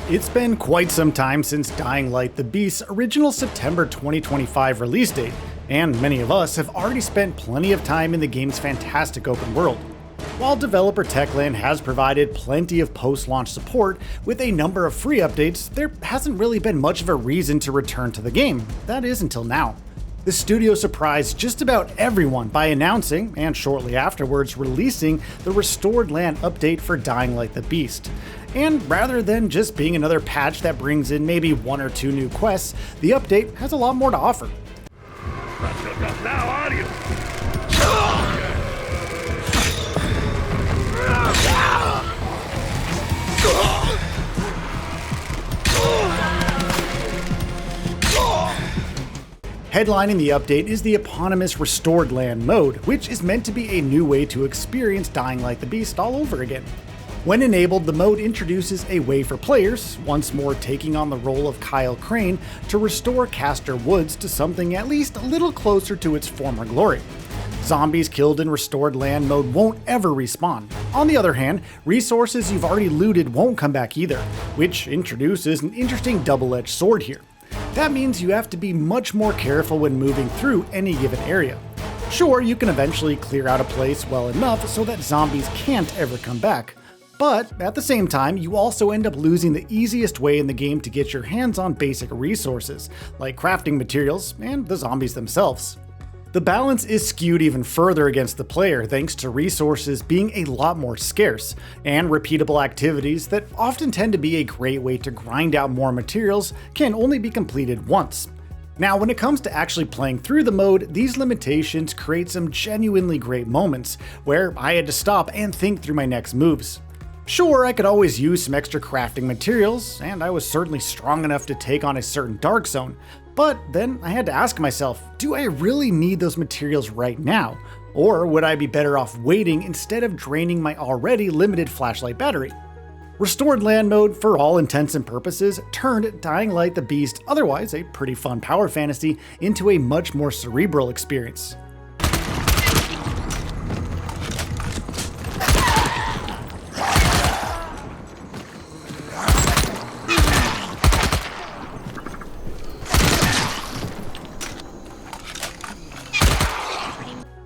It's been quite some time since Dying Light the Beast's original September 2025 release date, and many of us have already spent plenty of time in the game's fantastic open world. While developer Techland has provided plenty of post-launch support with a number of free updates, there hasn't really been much of a reason to return to the game, that is until now. The studio surprised just about everyone by announcing, and shortly afterwards releasing, the Restored Land update for Dying Light the Beast. And rather than just being another patch that brings in maybe one or two new quests, the update has a lot more to offer. That's good enough now, are you? Headlining the update is the eponymous Restored Land mode, which is meant to be a new way to experience Dying Light the Beast all over again. When enabled, the mode introduces a way for players, once more taking on the role of Kyle Crane, to restore Castor Woods to something at least a little closer to its former glory. Zombies killed in Restored Land mode won't ever respawn. On the other hand, resources you've already looted won't come back either, which introduces an interesting double-edged sword here. That means you have to be much more careful when moving through any given area. Sure, you can eventually clear out a place well enough so that zombies can't ever come back, but at the same time, you also end up losing the easiest way in the game to get your hands on basic resources, like crafting materials and the zombies themselves. The balance is skewed even further against the player thanks to resources being a lot more scarce, and repeatable activities that often tend to be a great way to grind out more materials can only be completed once. Now, when it comes to actually playing through the mode, these limitations create some genuinely great moments where I had to stop and think through my next moves. Sure, I could always use some extra crafting materials, and I was certainly strong enough to take on a certain dark zone, but then I had to ask myself, do I really need those materials right now? Or would I be better off waiting instead of draining my already limited flashlight battery? Restored Land mode, for all intents and purposes, turned Dying Light the Beast, otherwise a pretty fun power fantasy, into a much more cerebral experience.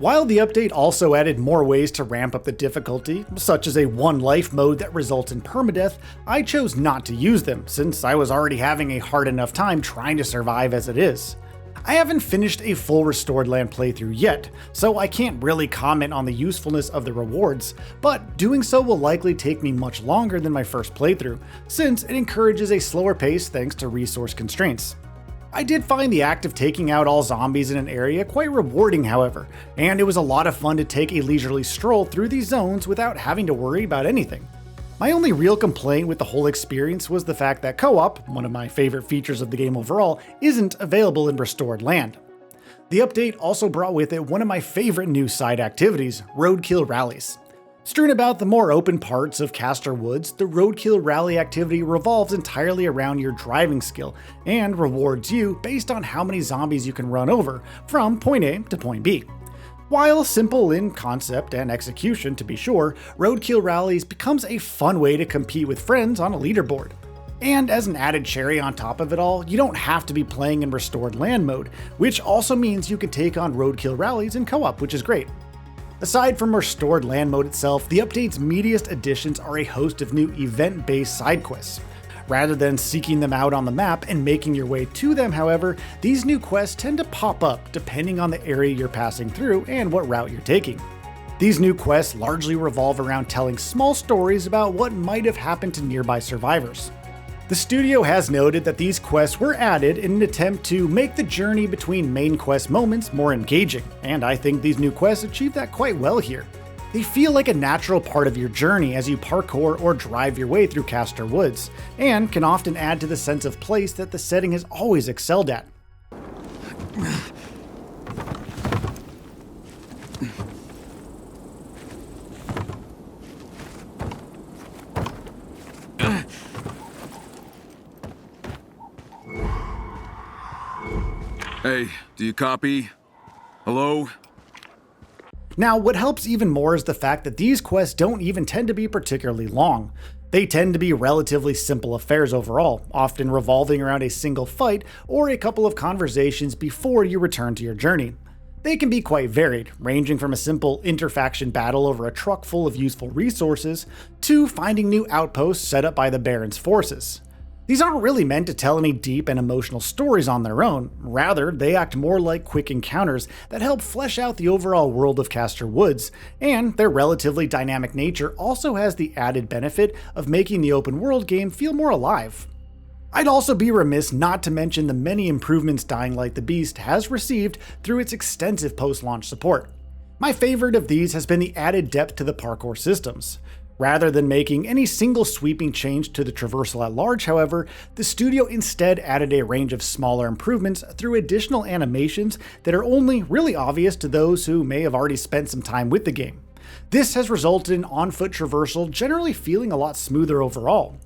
While the update also added more ways to ramp up the difficulty, such as a one life mode that results in permadeath, I chose not to use them since I was already having a hard enough time trying to survive as it is. I haven't finished a full Restored Land playthrough yet, so I can't really comment on the usefulness of the rewards, but doing so will likely take me much longer than my first playthrough, since it encourages a slower pace thanks to resource constraints. I did find the act of taking out all zombies in an area quite rewarding, however, and it was a lot of fun to take a leisurely stroll through these zones without having to worry about anything. My only real complaint with the whole experience was the fact that co-op, one of my favorite features of the game overall, isn't available in Restored Land. The update also brought with it one of my favorite new side activities, Roadkill rallies. Strewn about the more open parts of Castor Woods, the Roadkill rally activity revolves entirely around your driving skill and rewards you based on how many zombies you can run over from point A to point B. While simple in concept and execution to be sure, Roadkill rallies becomes a fun way to compete with friends on a leaderboard. And as an added cherry on top of it all, you don't have to be playing in Restored Land mode, which also means you can take on Roadkill rallies in co-op, which is great. Aside from Restored Land mode itself, the update's meatiest additions are a host of new event-based side quests. Rather than seeking them out on the map and making your way to them, however, these new quests tend to pop up depending on the area you're passing through and what route you're taking. These new quests largely revolve around telling small stories about what might have happened to nearby survivors. The studio has noted that these quests were added in an attempt to make the journey between main quest moments more engaging, and I think these new quests achieve that quite well here. They feel like a natural part of your journey as you parkour or drive your way through Castor Woods, and can often add to the sense of place that the setting has always excelled at. Hey, do you copy? Hello? Now, what helps even more is the fact that these quests don't even tend to be particularly long. They tend to be relatively simple affairs overall, often revolving around a single fight or a couple of conversations before you return to your journey. They can be quite varied, ranging from a simple interfaction battle over a truck full of useful resources to finding new outposts set up by the Baron's forces. These aren't really meant to tell any deep and emotional stories on their own, rather they act more like quick encounters that help flesh out the overall world of Castor Woods, and their relatively dynamic nature also has the added benefit of making the open world game feel more alive. I'd also be remiss not to mention the many improvements Dying Light the Beast has received through its extensive post-launch support. My favorite of these has been the added depth to the parkour systems. Rather than making any single sweeping change to the traversal at large, however, the studio instead added a range of smaller improvements through additional animations that are only really obvious to those who may have already spent some time with the game. This has resulted in on-foot traversal generally feeling a lot smoother overall.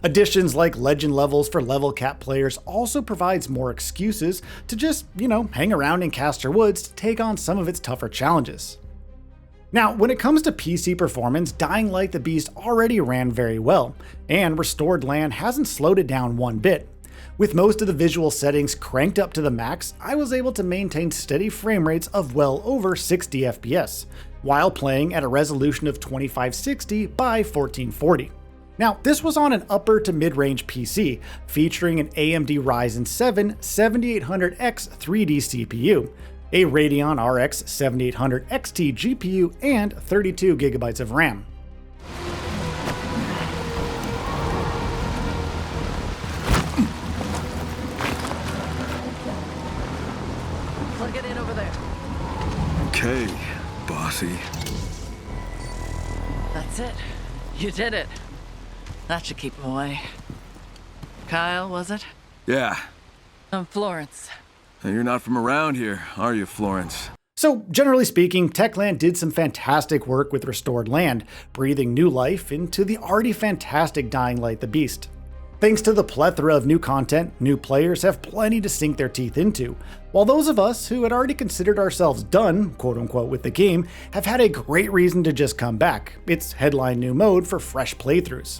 Additions like legend levels for level cap players also provides more excuses to just, hang around in Castor Woods to take on some of its tougher challenges. Now, when it comes to PC performance, Dying Light the Beast already ran very well, and Restored Land hasn't slowed it down one bit. With most of the visual settings cranked up to the max, I was able to maintain steady frame rates of well over 60 FPS, while playing at a resolution of 2560 by 1440. Now, this was on an upper to mid-range PC, featuring an AMD Ryzen 7 7800X 3D CPU, a Radeon RX 7800 XT GPU, and 32GB of RAM. Plug it in over there. Okay, bossy. That's it. You did it. That should keep him away. Kyle, was it? Yeah. I'm Florence. You're not from around here, are you, Florence? So, generally speaking, Techland did some fantastic work with Restored Land, breathing new life into the already fantastic Dying Light the Beast. Thanks to the plethora of new content, new players have plenty to sink their teeth into, while those of us who had already considered ourselves done, quote-unquote, with the game, have had a great reason to just come back. It's headline new mode for fresh playthroughs.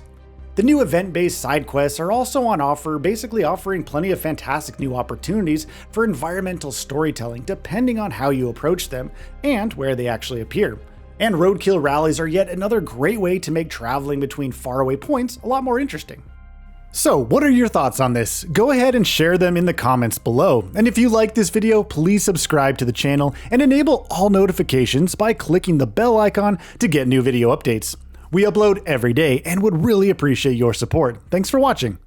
The new event-based side quests are also on offer, basically offering plenty of fantastic new opportunities for environmental storytelling depending on how you approach them and where they actually appear. And Roadkill rallies are yet another great way to make traveling between faraway points a lot more interesting. So, what are your thoughts on this? Go ahead and share them in the comments below. And if you like this video, please subscribe to the channel and enable all notifications by clicking the bell icon to get new video updates. We upload every day and would really appreciate your support. Thanks for watching.